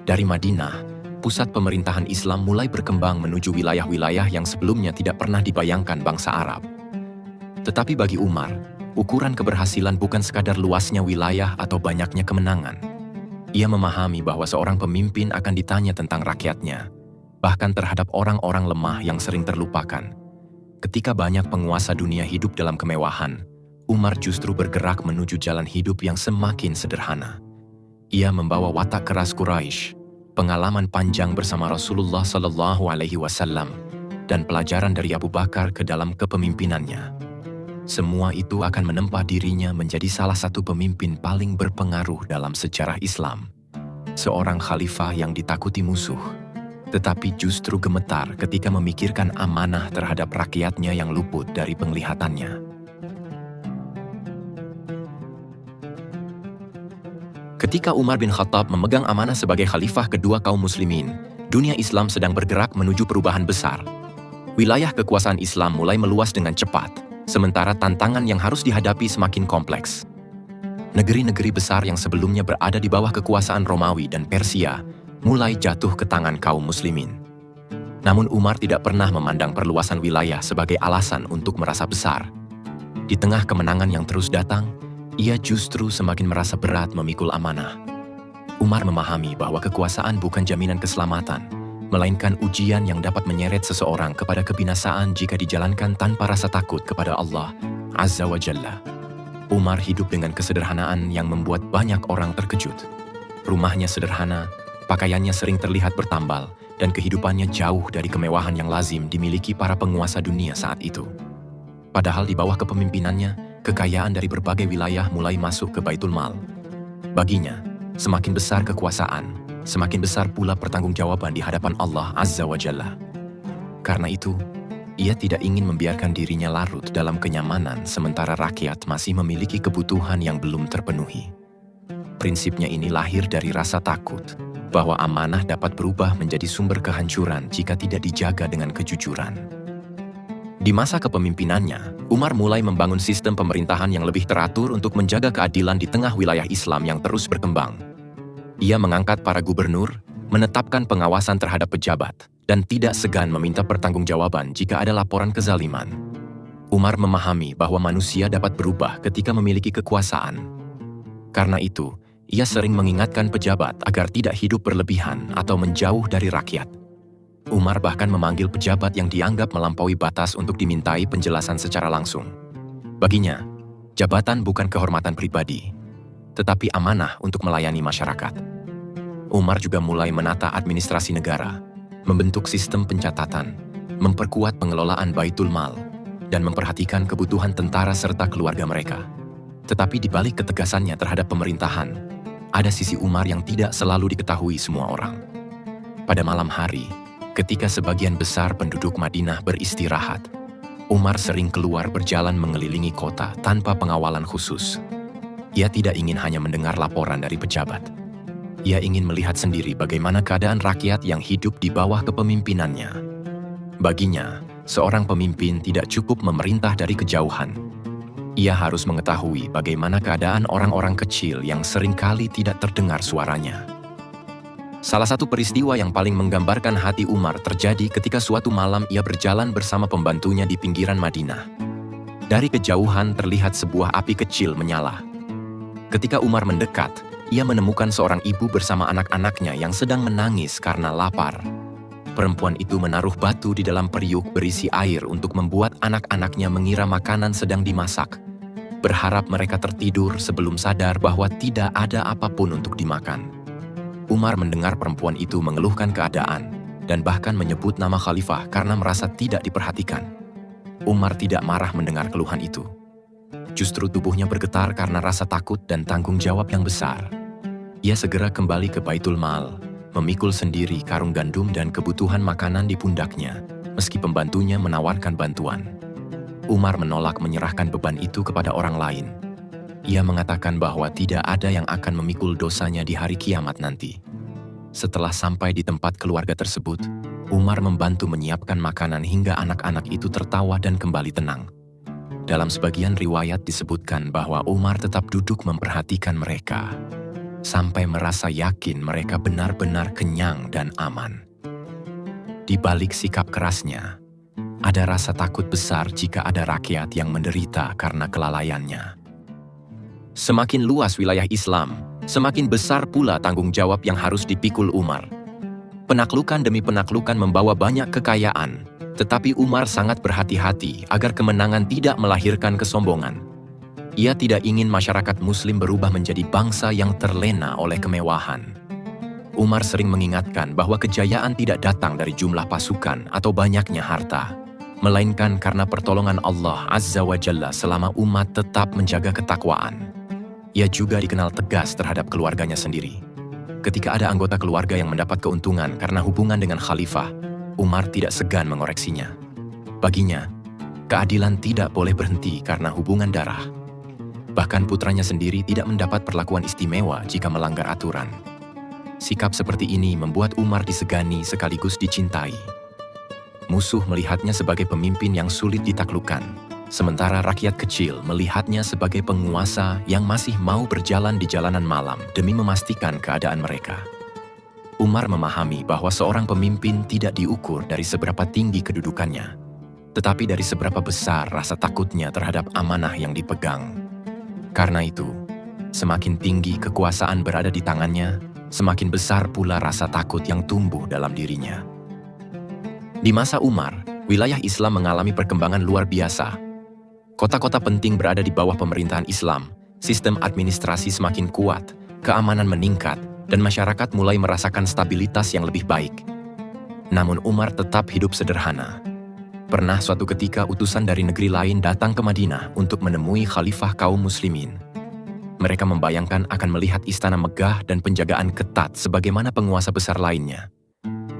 Dari Madinah, pusat pemerintahan Islam mulai berkembang menuju wilayah-wilayah yang sebelumnya tidak pernah dibayangkan bangsa Arab. Tetapi bagi Umar, ukuran keberhasilan bukan sekadar luasnya wilayah atau banyaknya kemenangan. Ia memahami bahwa seorang pemimpin akan ditanya tentang rakyatnya, bahkan terhadap orang-orang lemah yang sering terlupakan. Ketika banyak penguasa dunia hidup dalam kemewahan, Umar justru bergerak menuju jalan hidup yang semakin sederhana. Ia membawa watak keras Quraisy, pengalaman panjang bersama Rasulullah SAW, dan pelajaran dari Abu Bakar ke dalam kepemimpinannya. Semua itu akan menempa dirinya menjadi salah satu pemimpin paling berpengaruh dalam sejarah Islam. Seorang khalifah yang ditakuti musuh, tetapi justru gemetar ketika memikirkan amanah terhadap rakyatnya yang luput dari penglihatannya. Ketika Umar bin Khattab memegang amanah sebagai khalifah kedua kaum muslimin, dunia Islam sedang bergerak menuju perubahan besar. Wilayah kekuasaan Islam mulai meluas dengan cepat, sementara tantangan yang harus dihadapi semakin kompleks. Negeri-negeri besar yang sebelumnya berada di bawah kekuasaan Romawi dan Persia mulai jatuh ke tangan kaum muslimin. Namun Umar tidak pernah memandang perluasan wilayah sebagai alasan untuk merasa besar. Di tengah kemenangan yang terus datang, ia justru semakin merasa berat memikul amanah. Umar memahami bahwa kekuasaan bukan jaminan keselamatan, melainkan ujian yang dapat menyeret seseorang kepada kebinasaan jika dijalankan tanpa rasa takut kepada Allah Azza wa Jalla. Umar hidup dengan kesederhanaan yang membuat banyak orang terkejut. Rumahnya sederhana, pakaiannya sering terlihat bertambal, dan kehidupannya jauh dari kemewahan yang lazim dimiliki para penguasa dunia saat itu. Padahal di bawah kepemimpinannya, kekayaan dari berbagai wilayah mulai masuk ke Baitul Mal. Baginya, semakin besar kekuasaan, semakin besar pula pertanggungjawaban di hadapan Allah Azza wa Jalla. Karena itu, ia tidak ingin membiarkan dirinya larut dalam kenyamanan sementara rakyat masih memiliki kebutuhan yang belum terpenuhi. Prinsipnya ini lahir dari rasa takut bahwa amanah dapat berubah menjadi sumber kehancuran jika tidak dijaga dengan kejujuran. Di masa kepemimpinannya, Umar mulai membangun sistem pemerintahan yang lebih teratur untuk menjaga keadilan di tengah wilayah Islam yang terus berkembang. Ia mengangkat para gubernur, menetapkan pengawasan terhadap pejabat, dan tidak segan meminta pertanggungjawaban jika ada laporan kezaliman. Umar memahami bahwa manusia dapat berubah ketika memiliki kekuasaan. Karena itu, ia sering mengingatkan pejabat agar tidak hidup berlebihan atau menjauh dari rakyat. Umar bahkan memanggil pejabat yang dianggap melampaui batas untuk dimintai penjelasan secara langsung. Baginya, jabatan bukan kehormatan pribadi, tetapi amanah untuk melayani masyarakat. Umar juga mulai menata administrasi negara, membentuk sistem pencatatan, memperkuat pengelolaan Baitul Mal, dan memperhatikan kebutuhan tentara serta keluarga mereka. Tetapi di balik ketegasannya terhadap pemerintahan, ada sisi Umar yang tidak selalu diketahui semua orang. Pada malam hari, ketika sebagian besar penduduk Madinah beristirahat, Umar sering keluar berjalan mengelilingi kota tanpa pengawalan khusus. Ia tidak ingin hanya mendengar laporan dari pejabat. Ia ingin melihat sendiri bagaimana keadaan rakyat yang hidup di bawah kepemimpinannya. Baginya, seorang pemimpin tidak cukup memerintah dari kejauhan. Ia harus mengetahui bagaimana keadaan orang-orang kecil yang seringkali tidak terdengar suaranya. Salah satu peristiwa yang paling menggambarkan hati Umar terjadi ketika suatu malam ia berjalan bersama pembantunya di pinggiran Madinah. Dari kejauhan terlihat sebuah api kecil menyala. Ketika Umar mendekat, ia menemukan seorang ibu bersama anak-anaknya yang sedang menangis karena lapar. Perempuan itu menaruh batu di dalam periuk berisi air untuk membuat anak-anaknya mengira makanan sedang dimasak, berharap mereka tertidur sebelum sadar bahwa tidak ada apapun untuk dimakan. Umar mendengar perempuan itu mengeluhkan keadaan dan bahkan menyebut nama khalifah karena merasa tidak diperhatikan. Umar tidak marah mendengar keluhan itu. Justru tubuhnya bergetar karena rasa takut dan tanggung jawab yang besar. Ia segera kembali ke Baitul Mal, memikul sendiri karung gandum dan kebutuhan makanan di pundaknya, meski pembantunya menawarkan bantuan. Umar menolak menyerahkan beban itu kepada orang lain. Ia mengatakan bahwa tidak ada yang akan memikul dosanya di hari kiamat nanti. Setelah sampai di tempat keluarga tersebut, Umar membantu menyiapkan makanan hingga anak-anak itu tertawa dan kembali tenang. Dalam sebagian riwayat disebutkan bahwa Umar tetap duduk memperhatikan mereka, sampai merasa yakin mereka benar-benar kenyang dan aman. Di balik sikap kerasnya, ada rasa takut besar jika ada rakyat yang menderita karena kelalaiannya. Semakin luas wilayah Islam, semakin besar pula tanggung jawab yang harus dipikul Umar. Penaklukan demi penaklukan membawa banyak kekayaan, tetapi Umar sangat berhati-hati agar kemenangan tidak melahirkan kesombongan. Ia tidak ingin masyarakat Muslim berubah menjadi bangsa yang terlena oleh kemewahan. Umar sering mengingatkan bahwa kejayaan tidak datang dari jumlah pasukan atau banyaknya harta, melainkan karena pertolongan Allah Azza wa Jalla selama umat tetap menjaga ketakwaan. Ia juga dikenal tegas terhadap keluarganya sendiri. Ketika ada anggota keluarga yang mendapat keuntungan karena hubungan dengan khalifah, Umar tidak segan mengoreksinya. Baginya, keadilan tidak boleh berhenti karena hubungan darah. Bahkan putranya sendiri tidak mendapat perlakuan istimewa jika melanggar aturan. Sikap seperti ini membuat Umar disegani sekaligus dicintai. Musuh melihatnya sebagai pemimpin yang sulit ditaklukkan, sementara rakyat kecil melihatnya sebagai penguasa yang masih mau berjalan di jalanan malam demi memastikan keadaan mereka. Umar memahami bahwa seorang pemimpin tidak diukur dari seberapa tinggi kedudukannya, tetapi dari seberapa besar rasa takutnya terhadap amanah yang dipegang. Karena itu, semakin tinggi kekuasaan berada di tangannya, semakin besar pula rasa takut yang tumbuh dalam dirinya. Di masa Umar, wilayah Islam mengalami perkembangan luar biasa. Kota-kota penting berada di bawah pemerintahan Islam, sistem administrasi semakin kuat, keamanan meningkat, dan masyarakat mulai merasakan stabilitas yang lebih baik. Namun Umar tetap hidup sederhana. Pernah suatu ketika utusan dari negeri lain datang ke Madinah untuk menemui khalifah kaum muslimin. Mereka membayangkan akan melihat istana megah dan penjagaan ketat sebagaimana penguasa besar lainnya.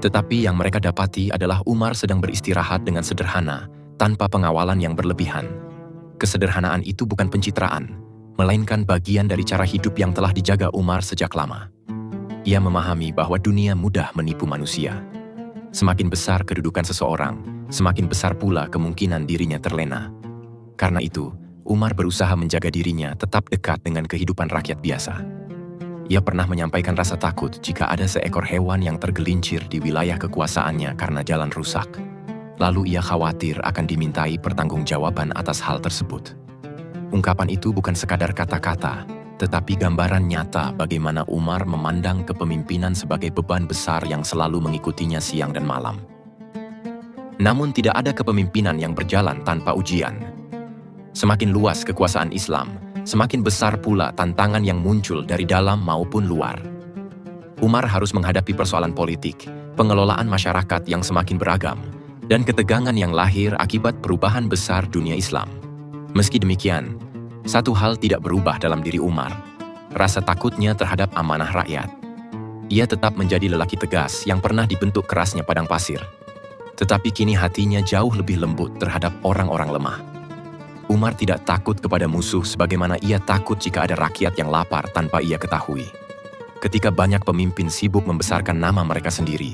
Tetapi yang mereka dapati adalah Umar sedang beristirahat dengan sederhana, tanpa pengawalan yang berlebihan. Kesederhanaan itu bukan pencitraan, melainkan bagian dari cara hidup yang telah dijaga Umar sejak lama. Ia memahami bahwa dunia mudah menipu manusia. Semakin besar kedudukan seseorang, semakin besar pula kemungkinan dirinya terlena. Karena itu, Umar berusaha menjaga dirinya tetap dekat dengan kehidupan rakyat biasa. Ia pernah menyampaikan rasa takut jika ada seekor hewan yang tergelincir di wilayah kekuasaannya karena jalan rusak. Lalu ia khawatir akan dimintai pertanggungjawaban atas hal tersebut. Ungkapan itu bukan sekadar kata-kata, tetapi gambaran nyata bagaimana Umar memandang kepemimpinan sebagai beban besar yang selalu mengikutinya siang dan malam. Namun tidak ada kepemimpinan yang berjalan tanpa ujian. Semakin luas kekuasaan Islam, semakin besar pula tantangan yang muncul dari dalam maupun luar. Umar harus menghadapi persoalan politik, pengelolaan masyarakat yang semakin beragam, dan ketegangan yang lahir akibat perubahan besar dunia Islam. Meski demikian, satu hal tidak berubah dalam diri Umar, rasa takutnya terhadap amanah rakyat. Ia tetap menjadi lelaki tegas yang pernah dibentuk kerasnya padang pasir. Tetapi kini hatinya jauh lebih lembut terhadap orang-orang lemah. Umar tidak takut kepada musuh sebagaimana ia takut jika ada rakyat yang lapar tanpa ia ketahui. Ketika banyak pemimpin sibuk membesarkan nama mereka sendiri,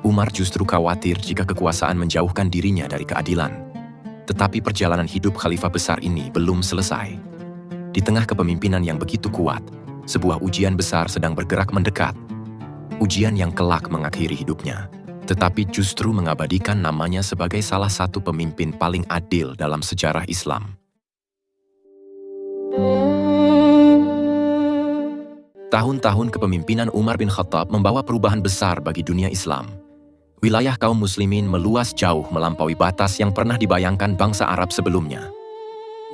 Umar justru khawatir jika kekuasaan menjauhkan dirinya dari keadilan. Tetapi perjalanan hidup khalifah besar ini belum selesai. Di tengah kepemimpinan yang begitu kuat, sebuah ujian besar sedang bergerak mendekat. Ujian yang kelak mengakhiri hidupnya, tetapi justru mengabadikan namanya sebagai salah satu pemimpin paling adil dalam sejarah Islam. Tahun-tahun kepemimpinan Umar bin Khattab membawa perubahan besar bagi dunia Islam. Wilayah kaum muslimin meluas jauh melampaui batas yang pernah dibayangkan bangsa Arab sebelumnya.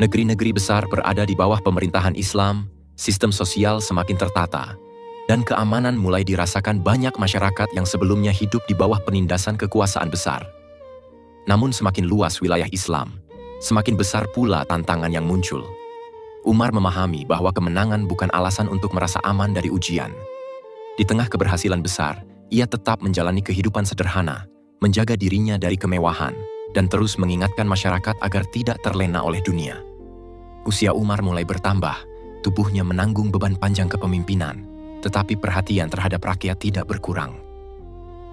Negeri-negeri besar berada di bawah pemerintahan Islam, sistem sosial semakin tertata, dan keamanan mulai dirasakan banyak masyarakat yang sebelumnya hidup di bawah penindasan kekuasaan besar. Namun semakin luas wilayah Islam, semakin besar pula tantangan yang muncul. Umar memahami bahwa kemenangan bukan alasan untuk merasa aman dari ujian. Di tengah keberhasilan besar, ia tetap menjalani kehidupan sederhana, menjaga dirinya dari kemewahan, dan terus mengingatkan masyarakat agar tidak terlena oleh dunia. Usia Umar mulai bertambah, tubuhnya menanggung beban panjang kepemimpinan, tetapi perhatian terhadap rakyat tidak berkurang.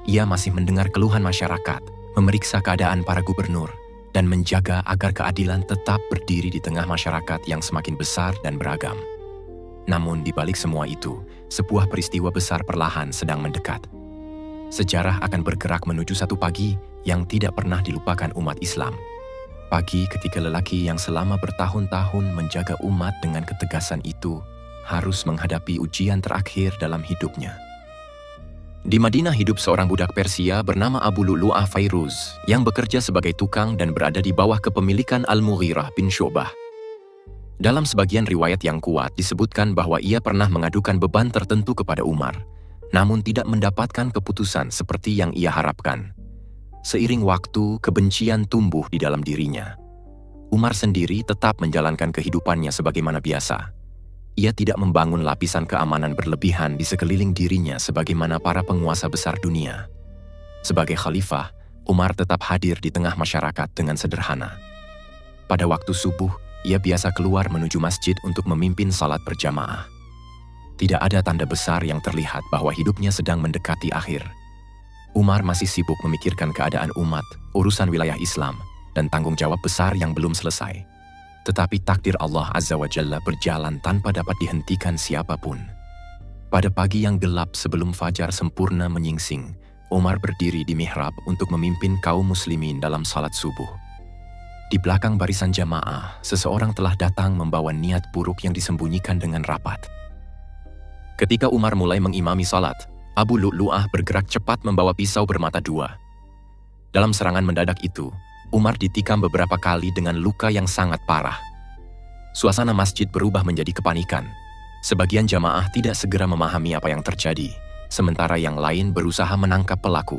Ia masih mendengar keluhan masyarakat, memeriksa keadaan para gubernur, dan menjaga agar keadilan tetap berdiri di tengah masyarakat yang semakin besar dan beragam. Namun di balik semua itu, sebuah peristiwa besar perlahan sedang mendekat. Sejarah akan bergerak menuju satu pagi yang tidak pernah dilupakan umat Islam. Pagi ketika lelaki yang selama bertahun-tahun menjaga umat dengan ketegasan itu harus menghadapi ujian terakhir dalam hidupnya. Di Madinah hidup seorang budak Persia bernama Abu Lu'lu'ah Fairuz yang bekerja sebagai tukang dan berada di bawah kepemilikan Al-Mughirah bin Syu'bah. Dalam sebagian riwayat yang kuat disebutkan bahwa ia pernah mengadukan beban tertentu kepada Umar, namun tidak mendapatkan keputusan seperti yang ia harapkan. Seiring waktu, kebencian tumbuh di dalam dirinya. Umar sendiri tetap menjalankan kehidupannya sebagaimana biasa. Ia tidak membangun lapisan keamanan berlebihan di sekeliling dirinya sebagaimana para penguasa besar dunia. Sebagai khalifah, Umar tetap hadir di tengah masyarakat dengan sederhana. Pada waktu subuh, ia biasa keluar menuju masjid untuk memimpin salat berjamaah. Tidak ada tanda besar yang terlihat bahwa hidupnya sedang mendekati akhir. Umar masih sibuk memikirkan keadaan umat, urusan wilayah Islam, dan tanggung jawab besar yang belum selesai. Tetapi takdir Allah Azza wa Jalla berjalan tanpa dapat dihentikan siapapun. Pada pagi yang gelap sebelum fajar sempurna menyingsing, Umar berdiri di mihrab untuk memimpin kaum muslimin dalam salat subuh. Di belakang barisan jamaah, seseorang telah datang membawa niat buruk yang disembunyikan dengan rapat. Ketika Umar mulai mengimami salat, Abu Lu'lu'ah bergerak cepat membawa pisau bermata dua. Dalam serangan mendadak itu, Umar ditikam beberapa kali dengan luka yang sangat parah. Suasana masjid berubah menjadi kepanikan. Sebagian jamaah tidak segera memahami apa yang terjadi, sementara yang lain berusaha menangkap pelaku.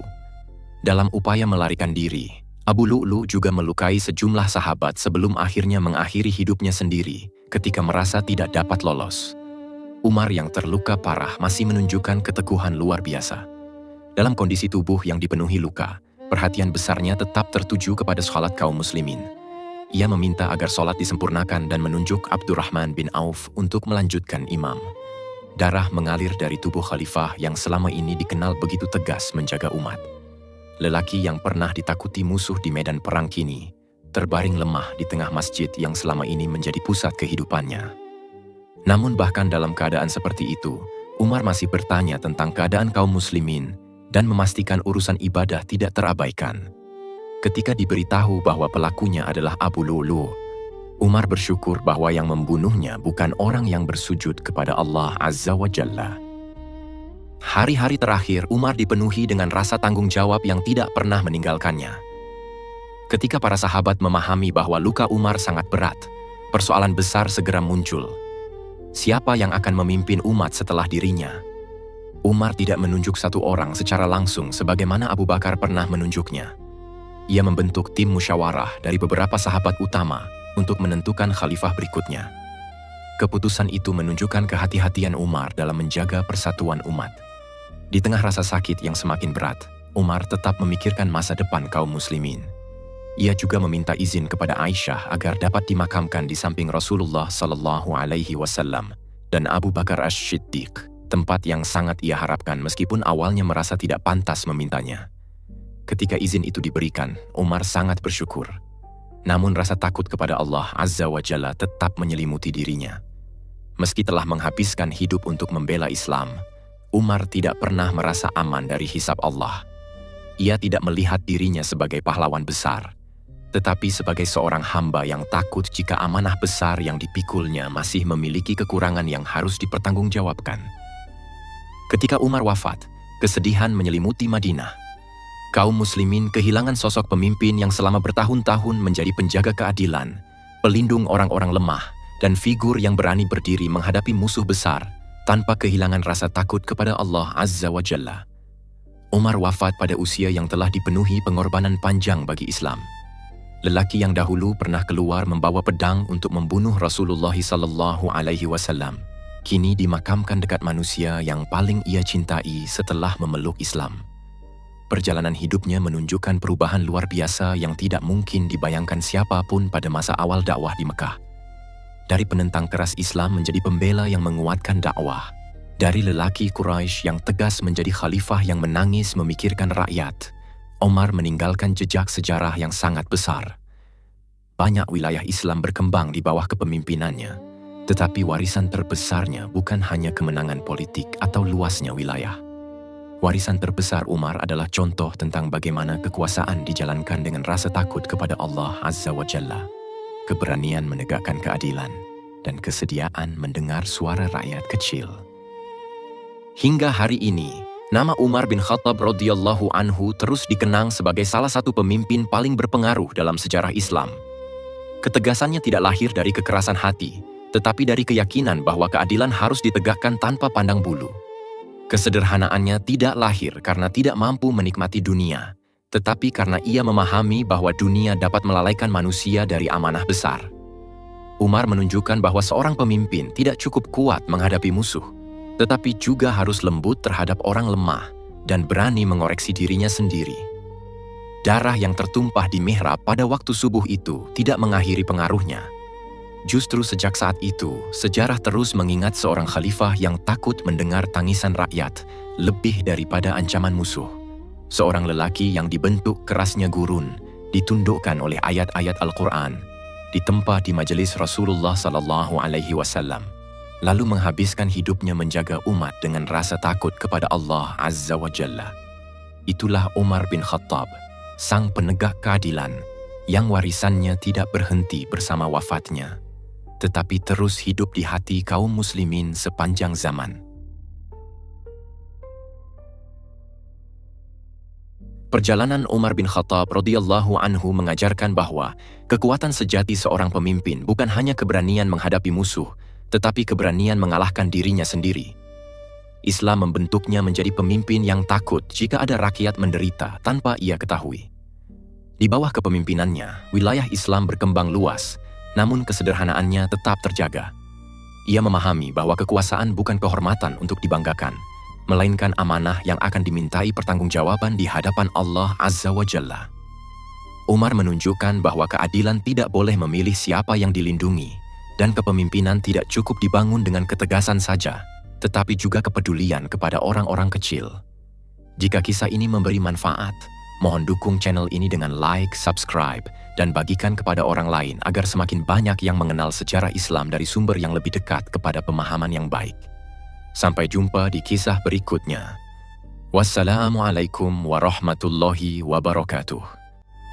Dalam upaya melarikan diri, Abu Lu'lu' juga melukai sejumlah sahabat sebelum akhirnya mengakhiri hidupnya sendiri ketika merasa tidak dapat lolos. Umar yang terluka parah masih menunjukkan keteguhan luar biasa. Dalam kondisi tubuh yang dipenuhi luka, perhatian besarnya tetap tertuju kepada sholat kaum muslimin. Ia meminta agar sholat disempurnakan dan menunjuk Abdurrahman bin Auf untuk melanjutkan imam. Darah mengalir dari tubuh khalifah yang selama ini dikenal begitu tegas menjaga umat. Lelaki yang pernah ditakuti musuh di medan perang kini terbaring lemah di tengah masjid yang selama ini menjadi pusat kehidupannya. Namun bahkan dalam keadaan seperti itu, Umar masih bertanya tentang keadaan kaum muslimin dan memastikan urusan ibadah tidak terabaikan. Ketika diberitahu bahwa pelakunya adalah Abu Lu'lu', Umar bersyukur bahwa yang membunuhnya bukan orang yang bersujud kepada Allah Azza wa Jalla. Hari-hari terakhir, Umar dipenuhi dengan rasa tanggung jawab yang tidak pernah meninggalkannya. Ketika para sahabat memahami bahwa luka Umar sangat berat, persoalan besar segera muncul. Siapa yang akan memimpin umat setelah dirinya? Umar tidak menunjuk satu orang secara langsung sebagaimana Abu Bakar pernah menunjuknya. Ia membentuk tim musyawarah dari beberapa sahabat utama untuk menentukan khalifah berikutnya. Keputusan itu menunjukkan kehati-hatian Umar dalam menjaga persatuan umat. Di tengah rasa sakit yang semakin berat, Umar tetap memikirkan masa depan kaum muslimin. Ia juga meminta izin kepada Aisyah agar dapat dimakamkan di samping Rasulullah SAW dan Abu Bakar Ash-Shiddiq, tempat yang sangat ia harapkan meskipun awalnya merasa tidak pantas memintanya. Ketika izin itu diberikan, Umar sangat bersyukur. Namun rasa takut kepada Allah Azza wa Jalla tetap menyelimuti dirinya. Meski telah menghabiskan hidup untuk membela Islam, Umar tidak pernah merasa aman dari hisab Allah. Ia tidak melihat dirinya sebagai pahlawan besar, tetapi sebagai seorang hamba yang takut jika amanah besar yang dipikulnya masih memiliki kekurangan yang harus dipertanggungjawabkan. Ketika Umar wafat, kesedihan menyelimuti Madinah. Kaum muslimin kehilangan sosok pemimpin yang selama bertahun-tahun menjadi penjaga keadilan, pelindung orang-orang lemah, dan figur yang berani berdiri menghadapi musuh besar tanpa kehilangan rasa takut kepada Allah Azza wa Jalla. Umar wafat pada usia yang telah dipenuhi pengorbanan panjang bagi Islam. Lelaki yang dahulu pernah keluar membawa pedang untuk membunuh Rasulullah SAW, kini dimakamkan dekat manusia yang paling ia cintai setelah memeluk Islam. Perjalanan hidupnya menunjukkan perubahan luar biasa yang tidak mungkin dibayangkan siapapun pada masa awal dakwah di Mekah. Dari penentang keras Islam menjadi pembela yang menguatkan dakwah. Dari lelaki Quraisy yang tegas menjadi khalifah yang menangis memikirkan rakyat, Umar meninggalkan jejak sejarah yang sangat besar. Banyak wilayah Islam berkembang di bawah kepemimpinannya, tetapi warisan terbesarnya bukan hanya kemenangan politik atau luasnya wilayah. Warisan terbesar Umar adalah contoh tentang bagaimana kekuasaan dijalankan dengan rasa takut kepada Allah Azza wa Jalla, keberanian menegakkan keadilan, dan kesediaan mendengar suara rakyat kecil. Hingga hari ini, nama Umar bin Khattab radhiyallahu anhu terus dikenang sebagai salah satu pemimpin paling berpengaruh dalam sejarah Islam. Ketegasannya tidak lahir dari kekerasan hati, tetapi dari keyakinan bahwa keadilan harus ditegakkan tanpa pandang bulu. Kesederhanaannya tidak lahir karena tidak mampu menikmati dunia, tetapi karena ia memahami bahwa dunia dapat melalaikan manusia dari amanah besar. Umar menunjukkan bahwa seorang pemimpin tidak cukup kuat menghadapi musuh, tetapi juga harus lembut terhadap orang lemah dan berani mengoreksi dirinya sendiri. Darah yang tertumpah di mihrab pada waktu subuh itu tidak mengakhiri pengaruhnya. Justru sejak saat itu, sejarah terus mengingat seorang khalifah yang takut mendengar tangisan rakyat lebih daripada ancaman musuh. Seorang lelaki yang dibentuk kerasnya gurun, ditundukkan oleh ayat-ayat Al-Quran, ditempa di majelis Rasulullah SAW, lalu menghabiskan hidupnya menjaga umat dengan rasa takut kepada Allah Azza wa Jalla. Itulah Umar bin Khattab, sang penegak keadilan, yang warisannya tidak berhenti bersama wafatnya, tetapi terus hidup di hati kaum muslimin sepanjang zaman. Perjalanan Umar bin Khattab radhiyallahu anhu mengajarkan bahwa kekuatan sejati seorang pemimpin bukan hanya keberanian menghadapi musuh, tetapi keberanian mengalahkan dirinya sendiri. Islam membentuknya menjadi pemimpin yang takut jika ada rakyat menderita tanpa ia ketahui. Di bawah kepemimpinannya, wilayah Islam berkembang luas, namun kesederhanaannya tetap terjaga. Ia memahami bahwa kekuasaan bukan kehormatan untuk dibanggakan, melainkan amanah yang akan dimintai pertanggungjawaban di hadapan Allah Azza wa Jalla. Umar menunjukkan bahwa keadilan tidak boleh memilih siapa yang dilindungi, dan kepemimpinan tidak cukup dibangun dengan ketegasan saja, tetapi juga kepedulian kepada orang-orang kecil. Jika kisah ini memberi manfaat, mohon dukung channel ini dengan like, subscribe, dan bagikan kepada orang lain agar semakin banyak yang mengenal sejarah Islam dari sumber yang lebih dekat kepada pemahaman yang baik. Sampai jumpa di kisah berikutnya. Wassalamualaikum warahmatullahi wabarakatuh.